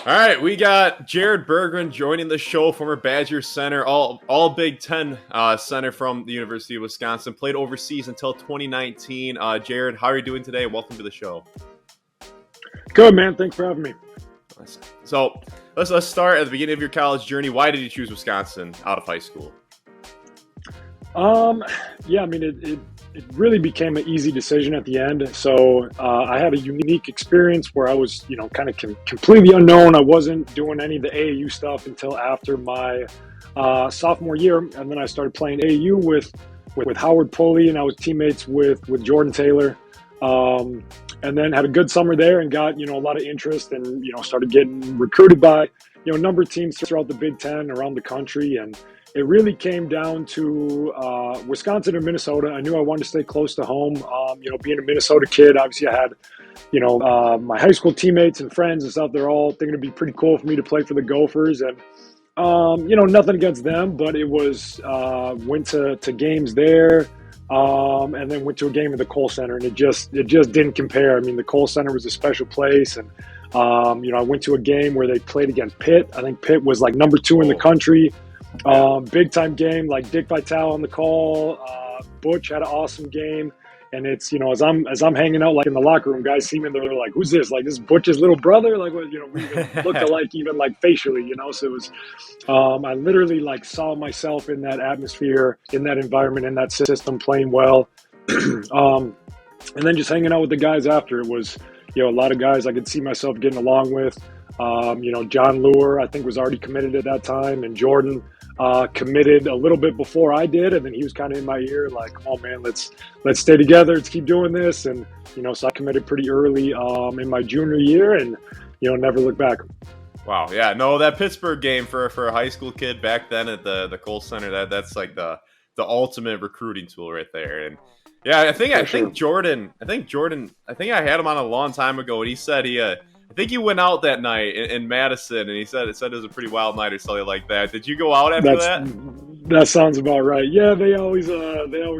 All right, we got Jared Berggren joining the show, former Badger center, all Big Ten center from the University of Wisconsin. Played overseas until 2019. Jared, how are you doing today? Welcome to the show. Good, man. Thanks for having me. So let's start at the beginning of your college journey. Why did you choose Wisconsin out of high school? Um, yeah, I mean, it really became an easy decision at the end. So I had a unique experience where I was, kind of completely unknown. I wasn't doing any of the AAU stuff until after my sophomore year, and then I started playing AAU with Howard Pulley, and I was teammates with Jordan Taylor. And then had a good summer there and got, a lot of interest and, started getting recruited by, a number of teams throughout the Big Ten around the country. And it really came down to Wisconsin or Minnesota. I knew I wanted to stay close to home. Being a Minnesota kid, obviously I had, my high school teammates and friends and stuff. They're all thinking it'd be pretty cool for me to play for the Gophers. And, nothing against them, but it was went to games there. And then went to a game at the Kohl Center, and it just didn't compare. I mean, the Kohl Center was a special place, and I went to a game where they played against Pitt. I think Pitt was like number 2 in the country. Big time game, like Dick Vitale on the call. Butch had an awesome game. And it's, as I'm hanging out like in the locker room, guys see me and they're like, "Who's this? Like, this is Butch's little brother?" Like, we even looked alike, even like facially, So it was, I literally like saw myself in that atmosphere, in that environment, in that system, playing well. And then just hanging out with the guys after. It was, a lot of guys I could see myself getting along with. John Lure, I think, was already committed at that time, and Jordan committed a little bit before I did, and then he was kind of in my ear, like, "Come on, man, let's stay together, let's keep doing this." And so I committed pretty early in my junior year, and never looked back. Wow, yeah, no, that Pittsburgh game for a high school kid back then at the Kohl Center, that's like the ultimate recruiting tool right there. And yeah, I think Jordan, I think I had him on a long time ago, and he said I think he went out that night in Madison, and he said it was a pretty wild night or something like that. Did you go out after that? That sounds about right. Yeah, they always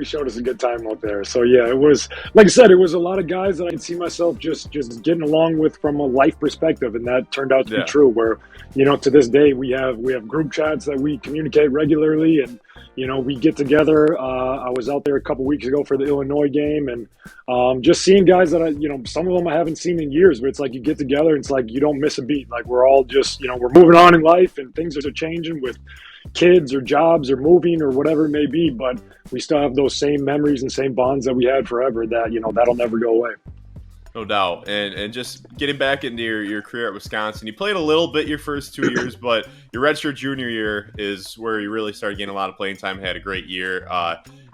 showed us a good time out there. So yeah, it was, like I said, it was a lot of guys that I could see myself just getting along with from a life perspective, and that turned out to be true. Where to this day we have group chats that we communicate regularly, and we get together. I was out there a couple weeks ago for the Illinois game, and just seeing guys that some of them I haven't seen in years. But it's like you get together, and it's like you don't miss a beat. Like we're all just we're moving on in life, and things are changing with kids or jobs or moving or whatever it may be, but we still have those same memories and same bonds that we had forever that that'll never go away. No doubt. And just getting back into your career at Wisconsin, you played a little bit your first 2 years, but your redshirt junior year is where you really started getting a lot of playing time, had a great year.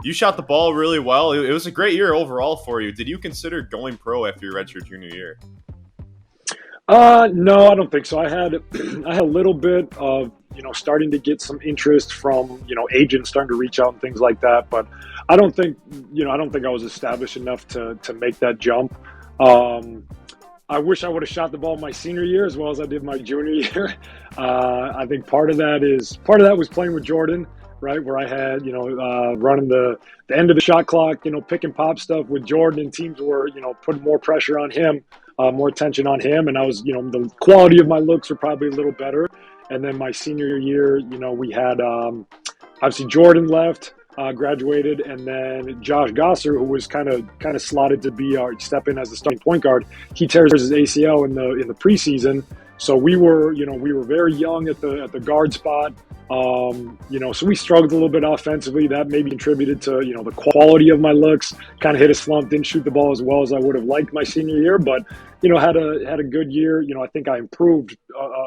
You shot the ball really well. It was a great year overall for you. Did you consider going pro after your redshirt junior year? No, I don't think so. I had a little bit of starting to get some interest from agents starting to reach out and things like that, but I don't think I was established enough to make that jump. I wish I would have shot the ball my senior year as well as I did my junior year. I think part of that was playing with Jordan, right? Where I had, running the end of the shot clock, pick and pop stuff with Jordan, and teams were, putting more pressure on him, more attention on him. And I was, the quality of my looks were probably a little better. And then my senior year, we had, obviously Jordan left, graduated, and then Josh Gosser, who was kind of slotted to be our step in as the starting point guard, he tears his ACL in the preseason. So we were very young at the guard spot. So we struggled a little bit offensively. That maybe contributed to the quality of my looks. Kind of hit a slump. Didn't shoot the ball as well as I would have liked my senior year, but had a good year. I think I improved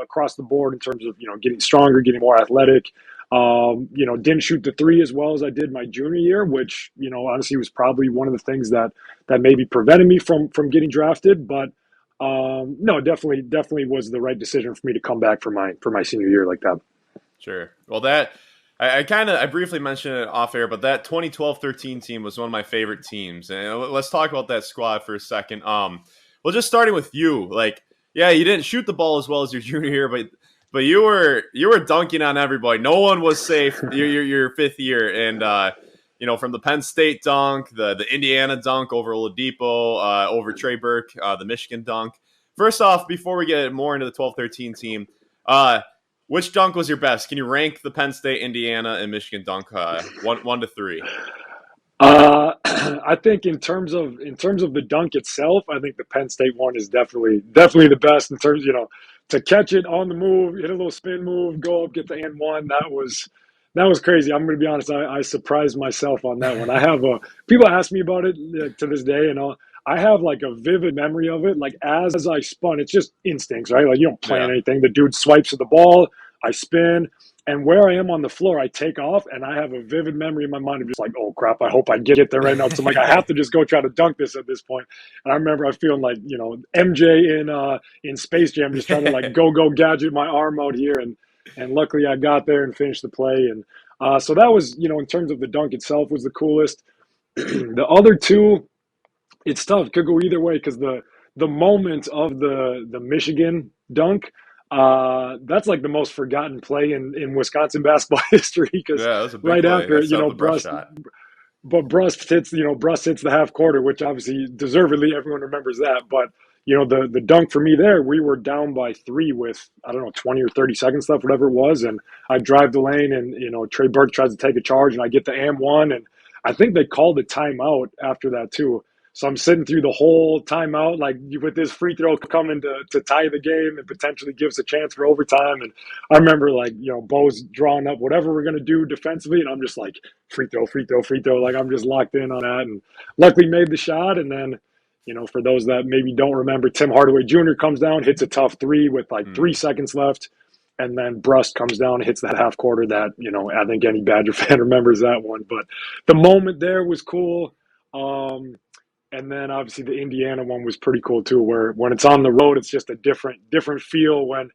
across the board in terms of getting stronger, getting more athletic. Didn't shoot the three as well as I did my junior year, which honestly was probably one of the things that maybe prevented me from getting drafted. But no, definitely was the right decision for me to come back for my senior year like that. Sure. Well, that I briefly mentioned it off air, but that 2012-13 team was one of my favorite teams. And let's talk about that squad for a second. Well, just starting with you, like, yeah, you didn't shoot the ball as well as your junior year, but you were dunking on everybody. No one was safe your fifth year, and from the Penn State dunk, the Indiana dunk over Oladipo, over Trey Burke, the Michigan dunk. first off, before we get more into the 12-13 team, uh, which dunk was your best? Can you rank the Penn State, Indiana, and Michigan dunk one to three? I think in terms of the dunk itself, I think the Penn State one is definitely the best in terms, to catch it on the move, hit a little spin move, go up, get the and one. That was crazy. I'm going to be honest. I surprised myself on that one. I have people ask me about it to this day, and I have like a vivid memory of it. Like as I spun, it's just instincts, right? Like you don't plan Yeah. anything. The dude swipes at the ball, I spin, and where I am on the floor, I take off, and I have a vivid memory in my mind of just like, oh crap, I hope I get there right now. So I'm like, I have to just go try to dunk this at this point. And I remember I feeling like MJ in Space Jam, just trying to like go gadget my arm out here, and luckily I got there and finished the play. And so that was in terms of the dunk itself was the coolest. The other two, it's tough. It could go either way because the moment of the Michigan dunk, that's like the most forgotten play in Wisconsin basketball history because Yeah, that was a big right play. after That it, set up the brush shot. Brust hits the half quarter, which obviously deservedly everyone remembers that. But the dunk for me there, we were down by three with I don't know 20 or 30 seconds left, whatever it was, and I drive the lane, and Trey Burke tries to take a charge, and I get the and one, and I think they called a timeout after that too. So I'm sitting through the whole timeout, like with this free throw coming to tie the game and potentially gives a chance for overtime. And I remember like, Bo's drawing up whatever we're going to do defensively. And I'm just like, free throw, free throw, free throw. Like I'm just locked in on that. And luckily made the shot. And then, for those that maybe don't remember, Tim Hardaway Jr. comes down, hits a tough three with like 3 seconds left. And then Brust comes down and hits that half quarter that, I think any Badger fan remembers that one. But the moment there was cool. And then obviously the Indiana one was pretty cool too, where when it's on the road, it's just a different feel when,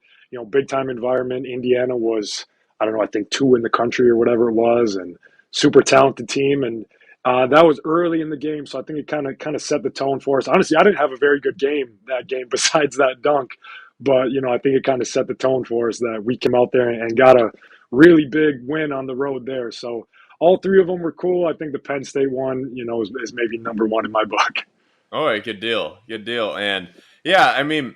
big time environment. Indiana was, I don't know, I think two in the country or whatever it was, and super talented team. And that was early in the game. So I think it kind of set the tone for us. Honestly, I didn't have a very good game that game besides that dunk, but, I think it kind of set the tone for us that we came out there and got a really big win on the road there. So all three of them were cool. I think the Penn State one, is maybe number one in my book. All right, good deal, good deal. And yeah, I mean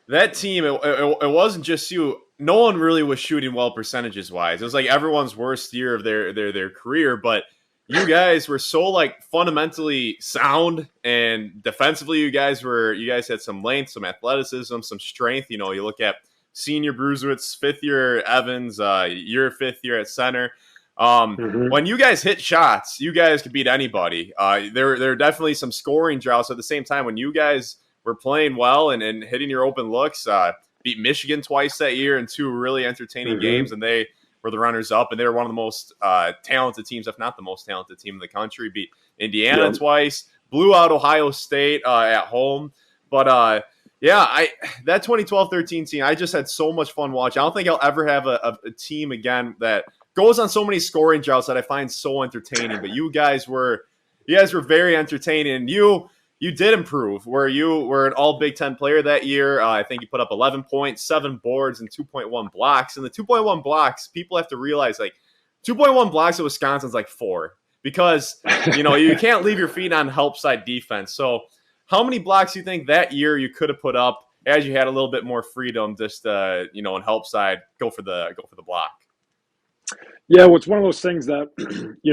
that team. It wasn't just you. No one really was shooting well percentages wise. It was like everyone's worst year of their career, but you guys were so like fundamentally sound, and defensively you guys had some length, some athleticism, some strength. You look at senior Bruzewitz, fifth year Evans, your fifth year at center. Mm-hmm. When you guys hit shots, you guys could beat anybody. There are definitely some scoring droughts at the same time. When you guys were playing well and hitting your open looks, beat Michigan twice that year in two really entertaining games, and they were the runners up, and they were one of the most talented teams, if not the most talented team in the country. Beat Indiana twice, blew out Ohio State at home, but that 2012-13 team, I just had so much fun watching. I don't think I'll ever have a team again that goes on so many scoring droughts that I find so entertaining. But you guys were very entertaining, and you did improve. Where you were an all Big Ten player that year. I think you put up 11 points, 7 boards, and 2.1 blocks. And the 2.1 blocks, people have to realize, like 2.1 blocks at Wisconsin is like 4 because you can't leave your feet on help side defense. So how many blocks do you think that year you could have put up as you had a little bit more freedom, just on help side, go for the block? Yeah, well, it's one of those things that,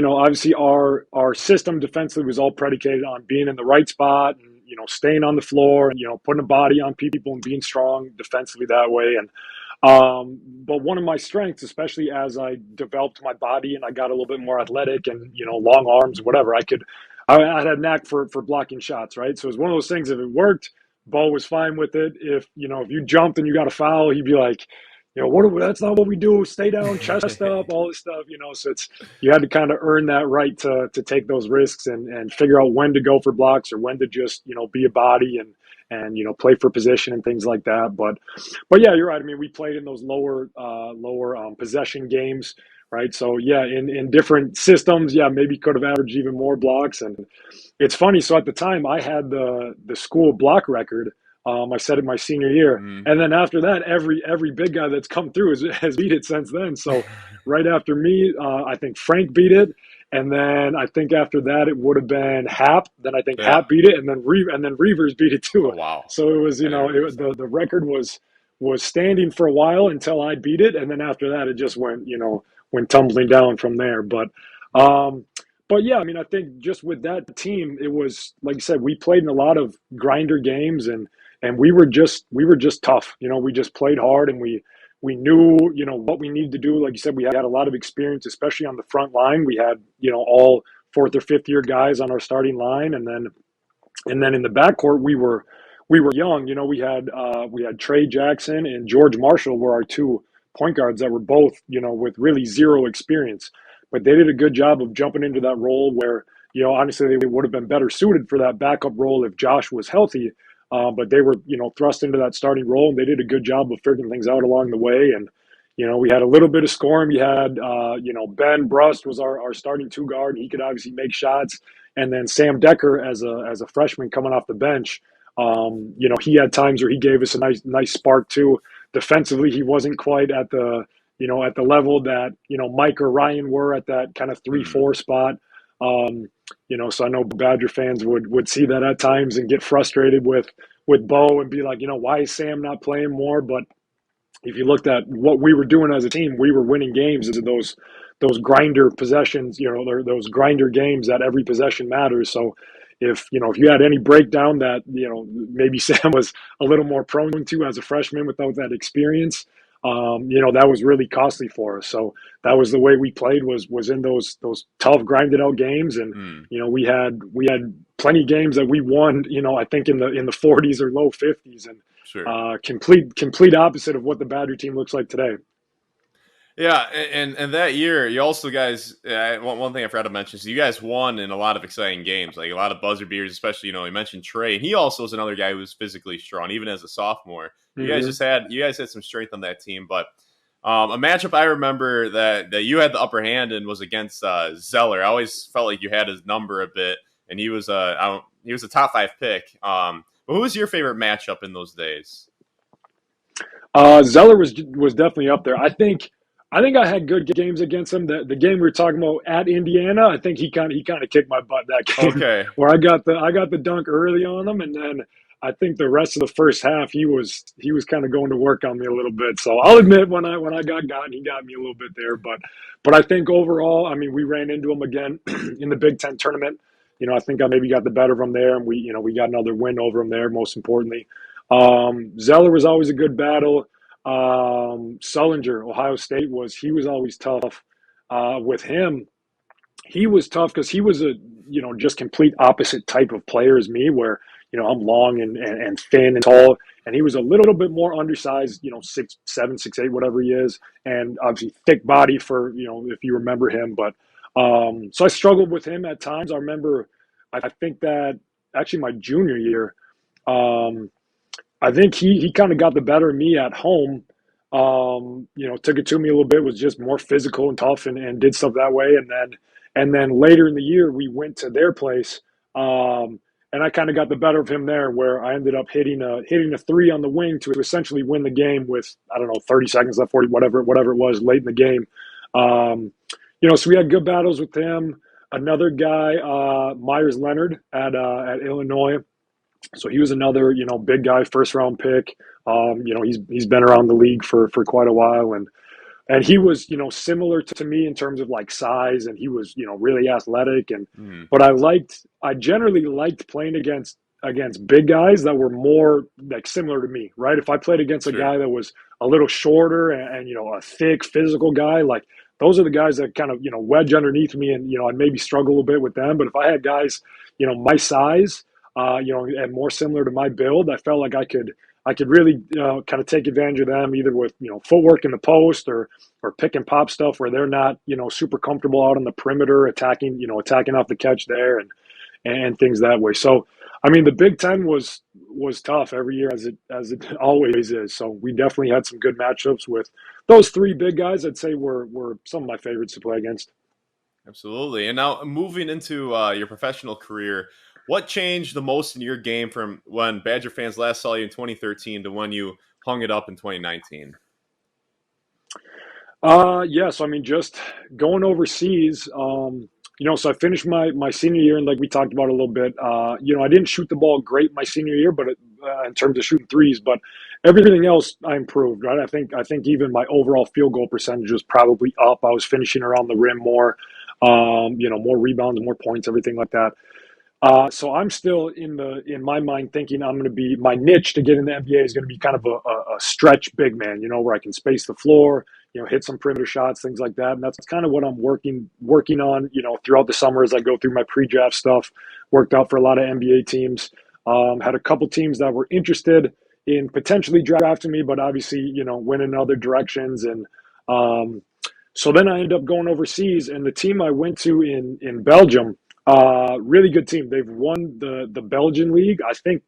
obviously our system defensively was all predicated on being in the right spot and, staying on the floor and, putting a body on people and being strong defensively that way. And, but one of my strengths, especially as I developed my body and I got a little bit more athletic and, long arms, whatever, I had a knack for blocking shots, right? So it was one of those things, if it worked, Bo was fine with it. If you jumped and you got a foul, he'd be like, that's not what we do. Stay down, chest up, all this stuff, So you had to kind of earn that right to take those risks and figure out when to go for blocks or when to just be a body and play for position and things like that. But yeah, you're right. I mean, we played in those lower possession games, right? So yeah, in different systems, yeah, maybe could have averaged even more blocks. And it's funny. So at the time, I had the school block record. I said it my senior year, and then after that, every big guy that's come through has beat it since then. So right after me, I think Frank beat it, and then I think after that it would have been Hap. Then I think Yeah. Hap beat it, and then Reavers beat it Oh too. wow. So it was, I didn't realize that. the record was standing for a while until I beat it, and then after that it just went, went tumbling down from there. Um, but yeah, I mean, I think just with that team, it was like you said, we played in a lot of grinder games, and we were just tough. We just played hard, and we knew, what we needed to do. Like you said, we had a lot of experience, especially on the front line. We had, all fourth or fifth year guys on our starting line, and then in the backcourt we were young. We had Trey Jackson and George Marshall were our two point guards that were both, with really zero experience, but they did a good job of jumping into that role where, honestly they would have been better suited for that backup role if Josh was healthy. But they were, thrust into that starting role, and they did a good job of figuring things out along the way. And we had a little bit of scoring. We had, Ben Brust was our starting two guard. He could obviously make shots, and then Sam Decker as a freshman coming off the bench. He had times where he gave us a nice spark too. Defensively, he wasn't quite at the level that Mike or Ryan were at that kind of 3-4 spot. So I know Badger fans would see that at times and get frustrated with Bo and be like, why is Sam not playing more? But if you looked at what we were doing as a team, we were winning games in those grinder possessions, those grinder games that every possession matters. So if you had any breakdown that maybe Sam was a little more prone to as a freshman without that experience, that was really costly for us. So that was the way we played, was in those tough grinded out games. And Hmm. we had plenty of games that we won, I think in the 40s or low 50s, and Sure. complete opposite of what the Badger team looks like today. Yeah, and that year, you also guys. One thing I forgot to mention is you guys won in a lot of exciting games, like a lot of buzzer beaters. Especially, you mentioned Trey, and he also is another guy who was physically strong, even as a sophomore. Hmm. You guys had some strength on that team. But a matchup I remember that you had the upper hand in was against Zeller. I always felt like you had his number a bit, and he was a top 5 pick. But who was your favorite matchup in those days? Zeller was definitely up there. I think I had good games against him. The game we were talking about at Indiana, I think he kind of kicked my butt that game, Okay, where I got the dunk early on him, and then I think the rest of the first half he was kind of going to work on me a little bit. So I'll admit when I got gotten, he got me a little bit there, but I think overall, I mean, we ran into him again in the Big Ten tournament. I think I maybe got the better of him there, and we got another win over him there. Most importantly, Zeller was always a good battle. Sullinger, Ohio State, he was always tough. With him, he was tough because he was a just complete opposite type of player as me, where I'm long and thin and tall, and he was a little bit more undersized, 6'7", 6'8", whatever he is, and obviously thick body for if you remember him. But so I struggled with him at times. I remember, I think that actually my junior year. Um, I think he kind of got the better of me at home. Took it to me a little bit, was just more physical and tough, and did stuff that way. And then later in the year, we went to their place, and I kind of got the better of him there, where I ended up hitting a three on the wing to essentially win the game with, I don't know, 30 seconds left, 40, whatever it was, late in the game. So we had good battles with him. Another guy, Myers Leonard at Illinois. So he was another, big guy, first round pick. He's been around the league for quite a while, and he was, similar to me in terms of like size, and he was, really athletic. And hmm, but I generally liked playing against big guys that were more like similar to me, right? If I played against a sure. guy that was a little shorter and a thick physical guy, like those are the guys that kind of wedge underneath me, and I'd maybe struggle a little bit with them. But if I had guys my size, and more similar to my build, I felt like I could really kind of take advantage of them, either with footwork in the post, or pick and pop stuff where they're not super comfortable out on the perimeter attacking off the catch there, and things that way. So I mean, the Big Ten was tough every year, as it always is. So we definitely had some good matchups with those three big guys. I'd say were some of my favorites to play against. Absolutely. And now moving into your professional career, what changed the most in your game from when Badger fans last saw you in 2013 to when you hung it up in 2019? Yeah, so I mean, just going overseas. So I finished my senior year, and like we talked about a little bit, I didn't shoot the ball great my senior year, but in terms of shooting threes, but everything else I improved. Right, I think even my overall field goal percentage was probably up. I was finishing around the rim more, more rebounds, more points, everything like that. So I'm still in my mind thinking I'm going to be my niche to get in the NBA is going to be kind of a stretch big man, where I can space the floor, hit some perimeter shots, things like that. And that's kind of what I'm working on, throughout the summer as I go through my pre-draft stuff. Worked out for a lot of NBA teams. Had a couple teams that were interested in potentially drafting me, but obviously, went in other directions. And um, so then I ended up going overseas, and the team I went to in Belgium, really good team. They've won the Belgian league. I think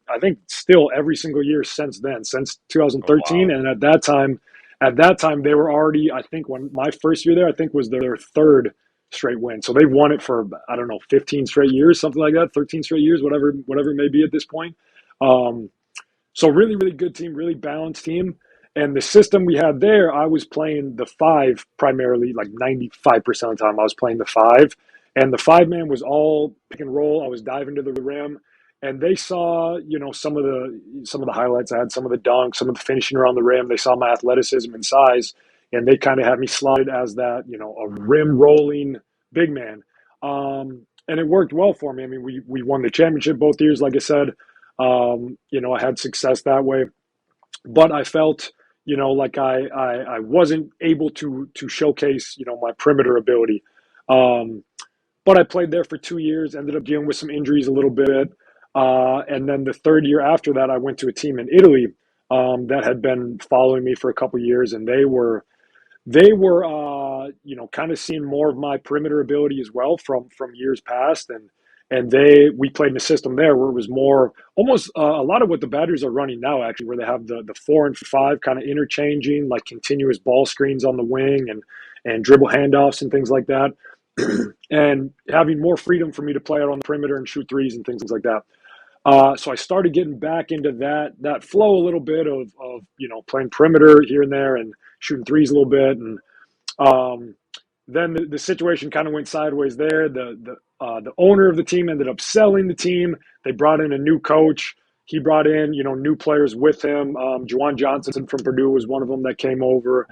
still every single year since then, since Oh 2013. wow. And at that time they were already. I think when my first year there, I think was their third straight win. So they've won it for I don't know 15 straight years, something like that, 13 straight years, whatever it may be at this point. Um, so really, really good team, really balanced team. And the system we had there, I was playing the five primarily, like 95% of the time I was playing the five. And the five man was all pick and roll. I was diving to the rim. And they saw, some of the highlights I had, some of the dunks, some of the finishing around the rim. They saw my athleticism and size. And they kind of had me slotted as that, a rim rolling big man. And it worked well for me. I mean, we won the championship both years, like I said. I had success that way, but I felt, like I wasn't able to showcase, my perimeter ability. Um, but I played there for 2 years, ended up dealing with some injuries a little bit. And then the third year after that, I went to a team in Italy that had been following me for a couple years, and they were kind of seeing more of my perimeter ability as well from years past. And we played in a system there where it was more almost a lot of what the Badgers are running now, actually, where they have the 4 and 5 kind of interchanging, like continuous ball screens on the wing and dribble handoffs and things like that. And having more freedom for me to play out on the perimeter and shoot threes and things like that. So I started getting back into that flow a little bit of playing perimeter here and there and shooting threes a little bit. And um, then the situation kind of went sideways there. The owner of the team ended up selling the team. They brought in a new coach. He brought in new players with him. Juwan Johnson from Purdue was one of them that came over.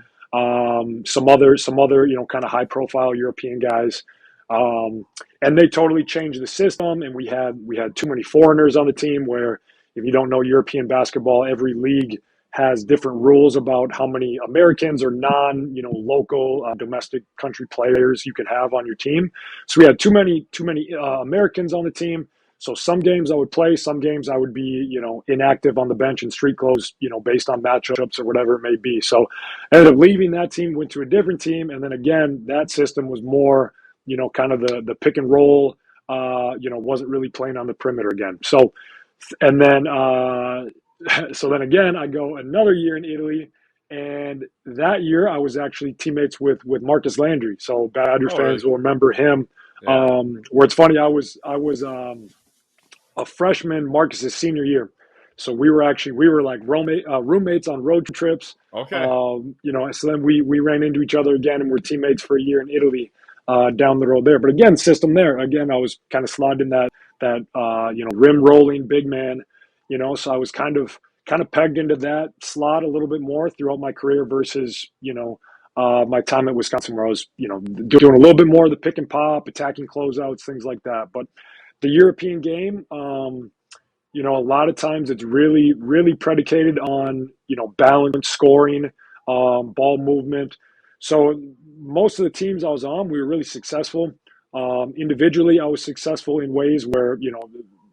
Some other kind of high profile European guys. Um, and they totally changed the system. And we had too many foreigners on the team. Where if you don't know European basketball, every league has different rules about how many Americans or local domestic country players you can have on your team. So we had too many Americans on the team. So some games I would play, some games I would be, inactive on the bench in street clothes, based on matchups or whatever it may be. So I ended up leaving that team, went to a different team, and then again, that system was more, kind of the pick and roll. Wasn't really playing on the perimeter again. So, and then so then again, I go another year in Italy, and that year I was actually teammates with Marcus Landry. So Badger Oh really fans will cool. remember him. Yeah. Where it's funny, I was a freshman Marcus's senior year, so we were like roommates on road trips. Okay. So then we ran into each other again, and we're teammates for a year in Italy, down the road there. But again, system there. Again, I was kind of slotted in that rim rolling big man. So I was kind of pegged into that slot a little bit more throughout my career versus my time at Wisconsin, where I was doing a little bit more of the pick and pop, attacking closeouts, things like that. But the European game, a lot of times it's really, really predicated on, balance, scoring, ball movement. So most of the teams I was on, we were really successful. Individually, I was successful in ways where,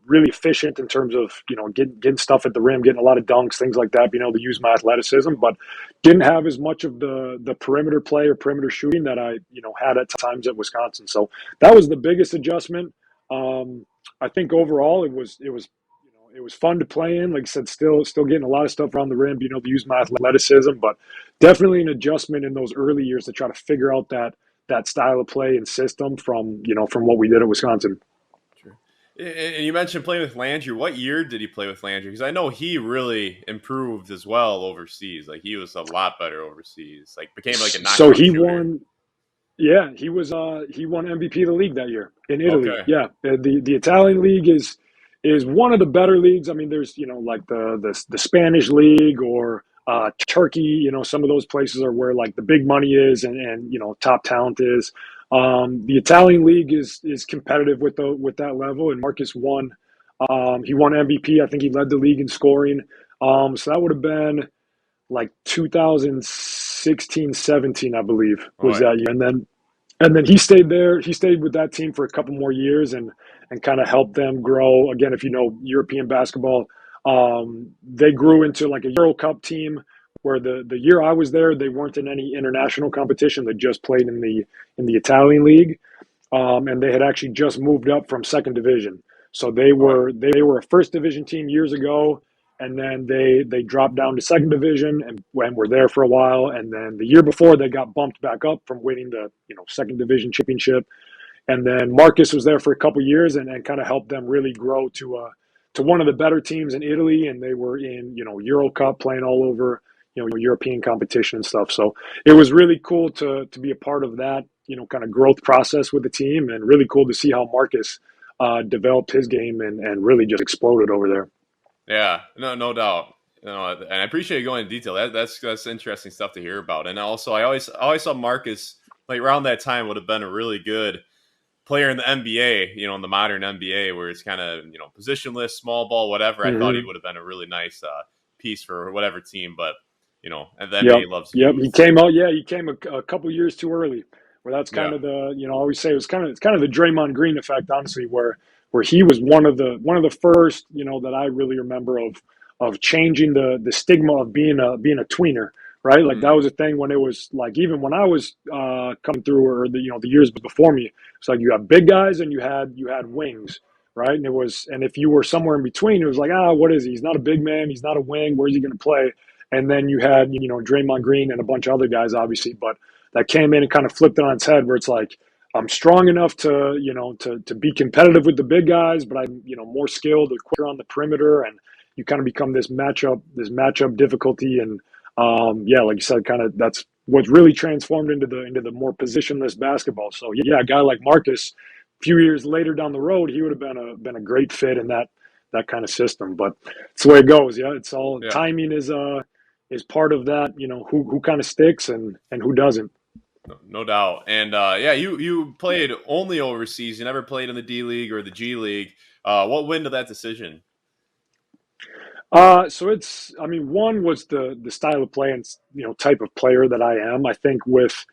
really efficient in terms of, getting stuff at the rim, getting a lot of dunks, things like that, being able to use my athleticism, but didn't have as much of the perimeter play or perimeter shooting that I, had at times at Wisconsin. So that was the biggest adjustment. I think overall it was fun to play in. Like I said, still getting a lot of stuff around the rim, being able to use my athleticism, but definitely an adjustment in those early years to try to figure out that style of play and system from what we did at Wisconsin. Sure. And you mentioned playing with Landry. What year did he play with Landry? Because I know he really improved as well overseas. Like he was a lot better overseas. Like became like a So knockout he shooter. won. Yeah, he won MVP of the league that year in Italy. Okay. Yeah, the Italian league is one of the better leagues. I mean, there's like the Spanish league or Turkey. Some of those places are where like the big money is and top talent is. The Italian league is competitive with that level, and Marcus won. He won MVP. I think he led the league in scoring. So that would have been like 2016, 17, I believe, All was right. that year. And then he stayed there. He stayed with that team for a couple more years and kind of helped them grow. Again, if you know European basketball, they grew into like a Euro Cup team where the year I was there, they weren't in any international competition. They just played in the Italian league, and they had actually just moved up from second division. So they All right. were they were a first division team years ago, and then they dropped down to second division and were there for a while. And then the year before, they got bumped back up from winning the second division championship. And then Marcus was there for a couple years and kind of helped them really grow to one of the better teams in Italy. And they were in Euro Cup playing all over European competition and stuff. So it was really cool to be a part of that kind of growth process with the team, and really cool to see how Marcus developed his game and really just exploded over there. Yeah, no doubt. And I appreciate you going into detail. That's interesting stuff to hear about. And also, I always thought Marcus, like around that time, would have been a really good player in the NBA. In the modern NBA, where it's kind of positionless, small ball, whatever. I thought he Mm-hmm. would have been a really nice piece for whatever team. But and the Yep. NBA loves Yep. He youth. came out. Yeah, he came a couple years too early. Where that's kind Yeah. of the I always say it's kind of the Draymond Green effect, honestly, where he was one of the first that I really remember of changing the stigma of being a tweener, right? Like that Mm, was a thing when it was like even when I was coming through, or the years before me, it's like you had big guys and you had wings, right? And if you were somewhere in between, it was like, what is he? He's not a big man. He's not a wing. Where's he going to play? And then you had, Draymond Green and a bunch of other guys, obviously, but that came in and kind of flipped it on its head, where it's like, I'm strong enough to be competitive with the big guys, but I'm, more skilled or quicker on the perimeter. And you kind of become this matchup difficulty. And yeah, like you said, kind of that's what's really transformed into the more positionless basketball. So yeah, a guy like Marcus, a few years later down the road, he would have been a great fit in that kind of system. But it's the way it goes. Yeah, it's all yeah. timing is part of that. Who kind of sticks and who doesn't. No doubt. And yeah, you played only overseas. You never played in the D League or the G League. What went into that decision? So I mean, one was the style of play and type of player that I am. I think with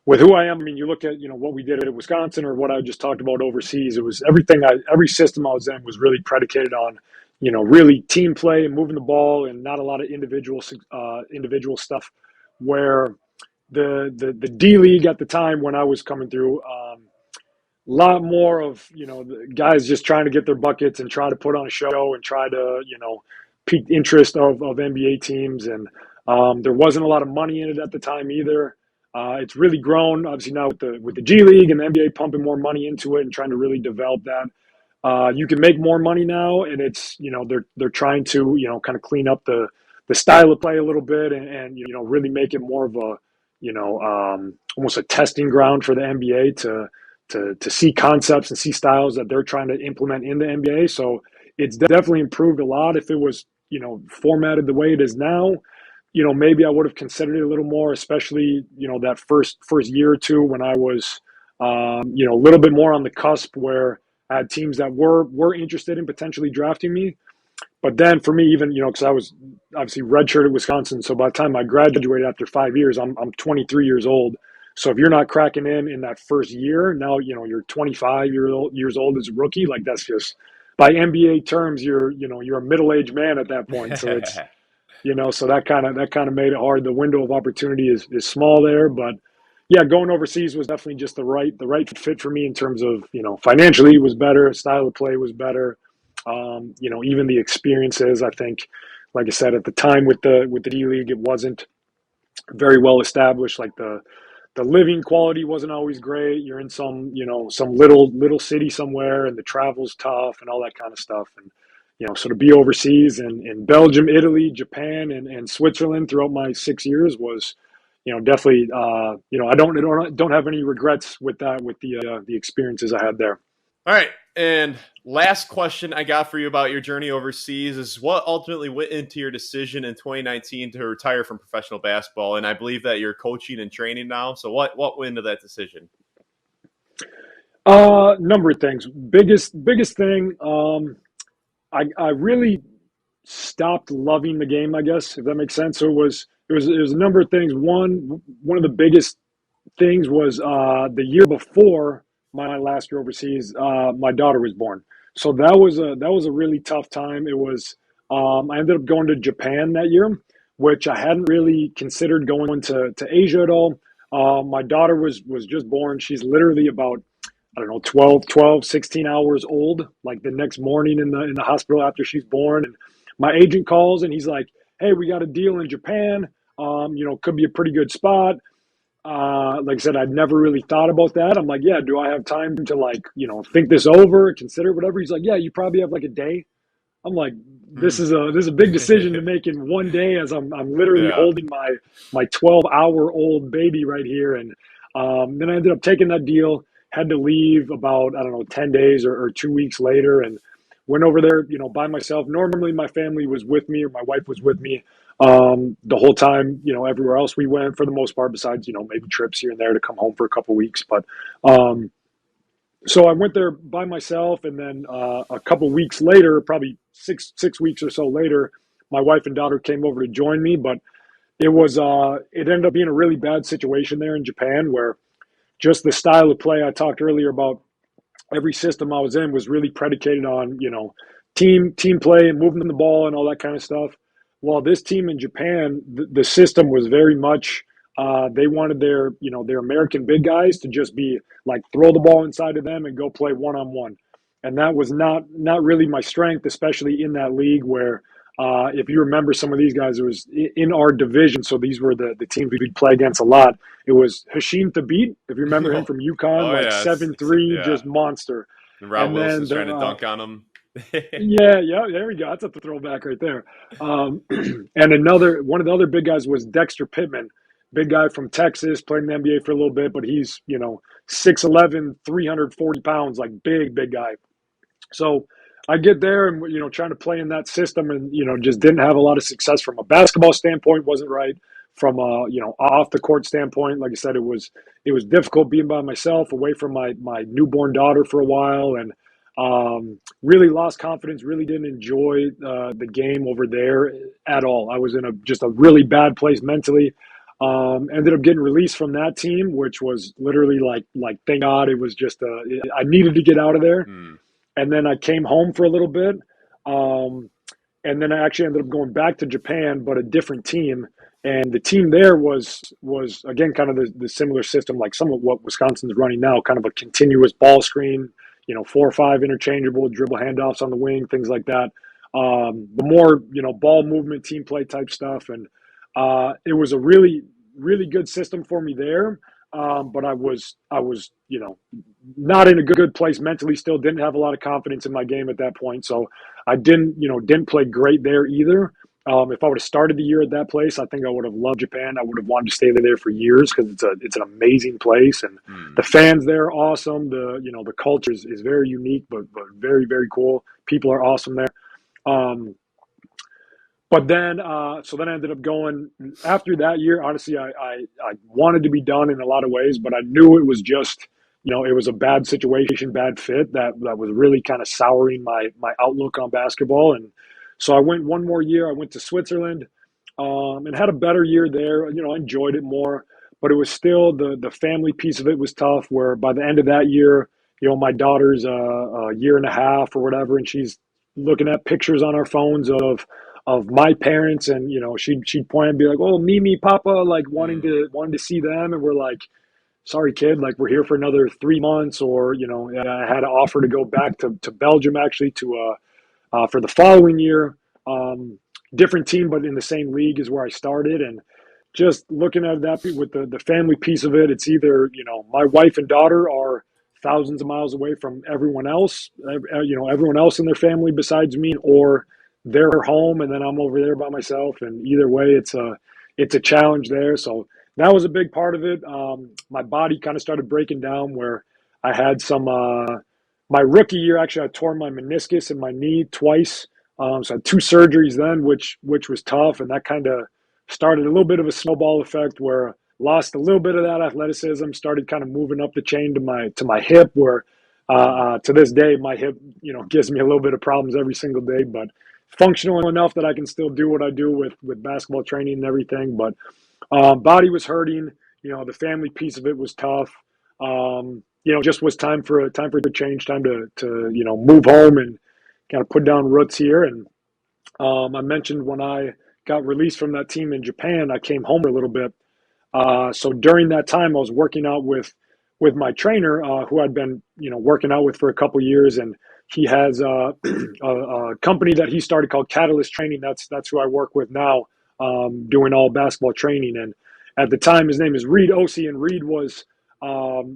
who I am, I mean, you look at what we did at Wisconsin or what I just talked about overseas. It was every system I was in was really predicated on really team play and moving the ball and not a lot of individual stuff. Where the D League at the time when I was coming through. A lot more of the guys just trying to get their buckets and try to put on a show and try to pique interest of NBA teams, and there wasn't a lot of money in it at the time either. It's really grown obviously now with the G League and the NBA pumping more money into it and trying to really develop that. You can make more money now, and it's they're trying to kind of clean up the style of play a little bit and really make it more of a almost a testing ground for the NBA to see concepts and see styles that they're trying to implement in the NBA. So it's definitely improved a lot. If it was formatted the way it is now, maybe I would have considered it a little more, especially that first year or two when I was a little bit more on the cusp, where I had teams that were interested in potentially drafting me. But then for me, even because I was obviously redshirted at Wisconsin, so by the time I graduated after 5 years, I'm 23 years old. So if you're not cracking in that first year, now you're 25 years old as a rookie. Like that's just by NBA terms, you're a middle aged man at that point. So it's so that kind of made it hard. The window of opportunity is small there, but yeah, going overseas was definitely just the right fit for me in terms of financially it was better, style of play was better. Even the experiences. I think, like I said, at the time with the D League, it wasn't very well established. Like the living quality wasn't always great. You're in some little city somewhere, and the travel's tough and all that kind of stuff. And so to be overseas in Belgium, Italy, Japan, and Switzerland throughout my 6 years was definitely, I don't have any regrets with that, with the experiences I had there. All right. And last question I got for you about your journey overseas is what ultimately went into your decision in 2019 to retire from professional basketball? And I believe that you're coaching and training now. So what went into that decision? Number of things. Biggest thing. I really stopped loving the game, I guess, if that makes sense. So it was a number of things. One of the biggest things was the year before my last year overseas, my daughter was born. So that was a really tough time. It was I ended up going to Japan that year, which I hadn't really considered going to Asia at all. My daughter was just born. She's literally about, I don't know, 16 hours old, like the next morning in the hospital after she's born. And my agent calls and he's like, "Hey, we got a deal in Japan. Could be a pretty good spot." Like I said, I'd never really thought about that. I'm like, "Yeah, do I have time to, like, think this over, consider whatever?" He's like, "Yeah, you probably have like a day." I'm like, this is a big decision to make in one day, as I'm literally Yeah. holding my 12-hour-old baby right here. And then I ended up taking that deal. Had to leave about, I don't know, 10 days or 2 weeks later, and went over there, by myself. Normally, my family was with me, or my wife was with me the whole time. Everywhere else we went, for the most part, besides maybe trips here and there to come home for a couple weeks. But um, so I went there by myself, and then a couple weeks later, probably six weeks or so later, my wife and daughter came over to join me. But it ended up being a really bad situation there in Japan, where just the style of play I talked earlier about, every system I was in was really predicated on team play and moving the ball and all that kind of stuff. While this team in Japan, the system was very much, they wanted their American big guys to just be like, throw the ball inside of them and go play one on one, and that was not really my strength, especially in that league where. If you remember some of these guys, it was in our division, so these were the teams we'd play against a lot. It was Hashim Thabit, if you remember him from UConn, Oh like yeah, 7'3", yeah. just monster. And Rob And then Wilson's trying to dunk on him. yeah, there we go. That's a throwback right there. And one of the other big guys was Dexter Pittman, big guy from Texas, played in the NBA for a little bit, but he's 6'11", 340 pounds, like big guy. So I get there and trying to play in that system, and just didn't have a lot of success from a basketball standpoint. Wasn't right from a off the court standpoint. Like I said, it was difficult being by myself, away from my newborn daughter for a while, and really lost confidence. Really didn't enjoy the game over there at all. I was in just a really bad place mentally. Ended up getting released from that team, which was literally like thank God. It was just I needed to get out of there. Hmm. And then I came home for a little bit, um, and then I actually ended up going back to Japan, but a different team. And the team there was again kind of the similar system, like some of what Wisconsin's running now, kind of a continuous ball screen, 4 or 5 interchangeable dribble handoffs on the wing, things like that. The more ball movement, team play type stuff, and it was a really good system for me there. But I was not in a good place mentally. Still didn't have a lot of confidence in my game at that point. So I didn't play great there either. If I would have started the year at that place, I think I would have loved Japan. I would have wanted to stay there for years, because it's an amazing place, and Hmm. the fans there are awesome. The culture is very unique, but very very cool. People are awesome there. Um, but then, so then I ended up going after that year. Honestly, I wanted to be done in a lot of ways, but I knew it was just, it was a bad situation, bad fit that was really kind of souring my outlook on basketball. And so I went one more year. I went to Switzerland, and had a better year there. I enjoyed it more, but it was still the family piece of it was tough. Where by the end of that year, my daughter's a year and a half or whatever, and she's looking at pictures on our phones of my parents, and she'd point and be like, "Oh, Mimi, Papa," like wanting Hmm. to see them, and we're like, "Sorry, kid, like we're here for another 3 months." Or I had an offer to go back to Belgium, actually, to for the following year. Different team, but in the same league is where I started. And just looking at that with the family piece of it, it's either my wife and daughter are thousands of miles away from everyone else, everyone else in their family besides me, or they're home and then I'm over there by myself. And either way, it's a challenge there. So that was a big part of it. My body kind of started breaking down where I had some, my rookie year, actually, I tore my meniscus in my knee twice. So I had two surgeries then, which was tough. And that kind of started a little bit of a snowball effect where I lost a little bit of that athleticism, started kind of moving up the chain to my hip where, to this day, my hip, gives me a little bit of problems every single day, but functional enough that I can still do what I do with basketball training and everything. But body was hurting. The family piece of it was tough. Just was time for a change, time to move home and kind of put down roots here. And I mentioned when I got released from that team in Japan, I came home a little bit. So during that time, I was working out with my trainer, who I'd been working out with for a couple years, and he has a company that he started called Catalyst Training. That's who I work with now, doing all basketball training. And at the time, his name is Reed Osei, and Reed was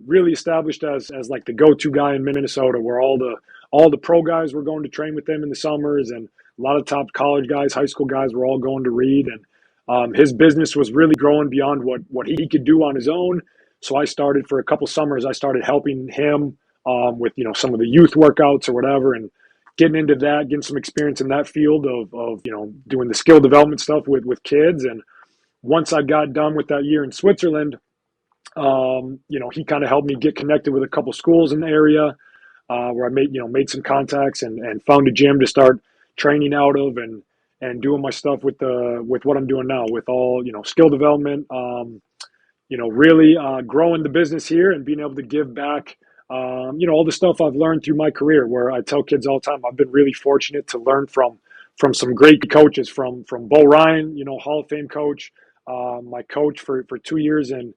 really established as like the go-to guy in Minnesota, where all the pro guys were going to train with him in the summers, and a lot of top college guys, high school guys were all going to Reed. And his business was really growing beyond what he could do on his own. So I started for a couple summers. I started helping him with some of the youth workouts or whatever, and getting into that, getting some experience in that field of doing the skill development stuff with kids. And once I got done with that year in Switzerland, he kind of helped me get connected with a couple schools in the area, where I made some contacts and found a gym to start training out of and doing my stuff with what I'm doing now with all skill development. Really growing the business here and being able to give back, all the stuff I've learned through my career, where I tell kids all the time, I've been really fortunate to learn from some great coaches, from Bo Ryan, Hall of Fame coach, my coach for 2 years in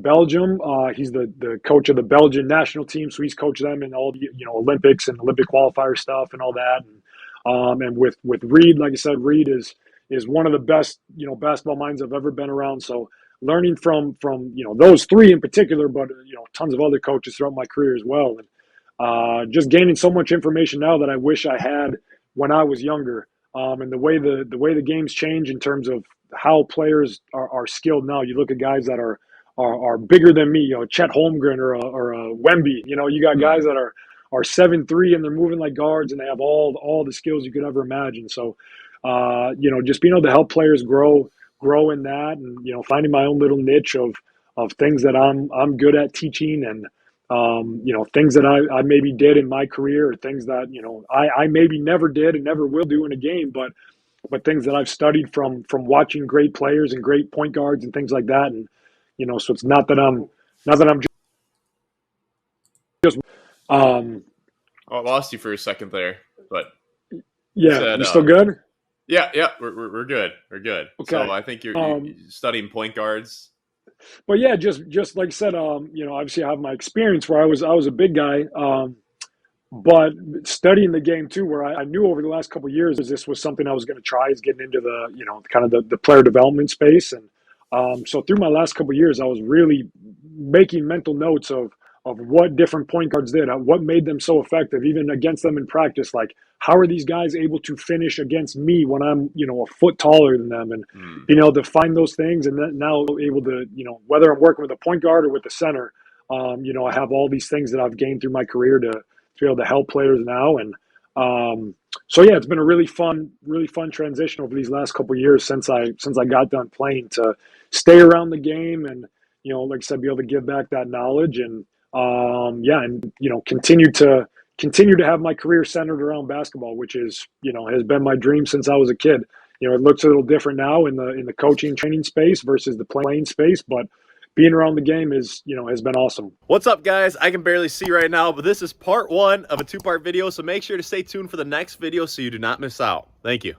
Belgium. He's the coach of the Belgian national team. So he's coached them in all the, Olympics and Olympic qualifier stuff and all that. And with Reed, like I said, Reed is one of the best, basketball minds I've ever been around. So learning from those three in particular, but tons of other coaches throughout my career as well, and just gaining so much information now that I wish I had when I was younger. And the way the game's changed in terms of how players are skilled now. You look at guys that are bigger than me, Chet Holmgren or a Wemby. You got guys that are 7'3" and they're moving like guards, and they have all the skills you could ever imagine. So, just being able to help players grow in that, and finding my own little niche of things that I'm good at teaching, and things that I maybe did in my career, or things that I maybe never did and never will do in a game, but things that I've studied from watching great players and great point guards and things like that. And so it's not that I'm just I lost you for a second there, but yeah. said, You still good? Yeah, we're good. We're good. Okay. So I think you're studying point guards. But yeah, just like I said, obviously I have my experience where I was a big guy, but studying the game too, where I knew over the last couple of years this was something I was going to try, is getting into the kind of the player development space. And so through my last couple of years, I was really making mental notes of what different point guards did, what made them so effective, even against them in practice. Like, how are these guys able to finish against me when I'm, a foot taller than them? And, to find those things, and then now able to, whether I'm working with a point guard or with the center, I have all these things that I've gained through my career to be able to help players now. And so, yeah, it's been a really fun transition over these last couple of years since I got done playing, to stay around the game and, like I said, be able to give back that knowledge, and continue to have my career centered around basketball, which is, has been my dream since I was a kid. It looks a little different now in the coaching training space versus the playing space, but being around the game has been awesome. What's up, guys? I can barely see right now, but this is part 1 of a 2-part video, so make sure to stay tuned for the next video so you do not miss out. Thank you.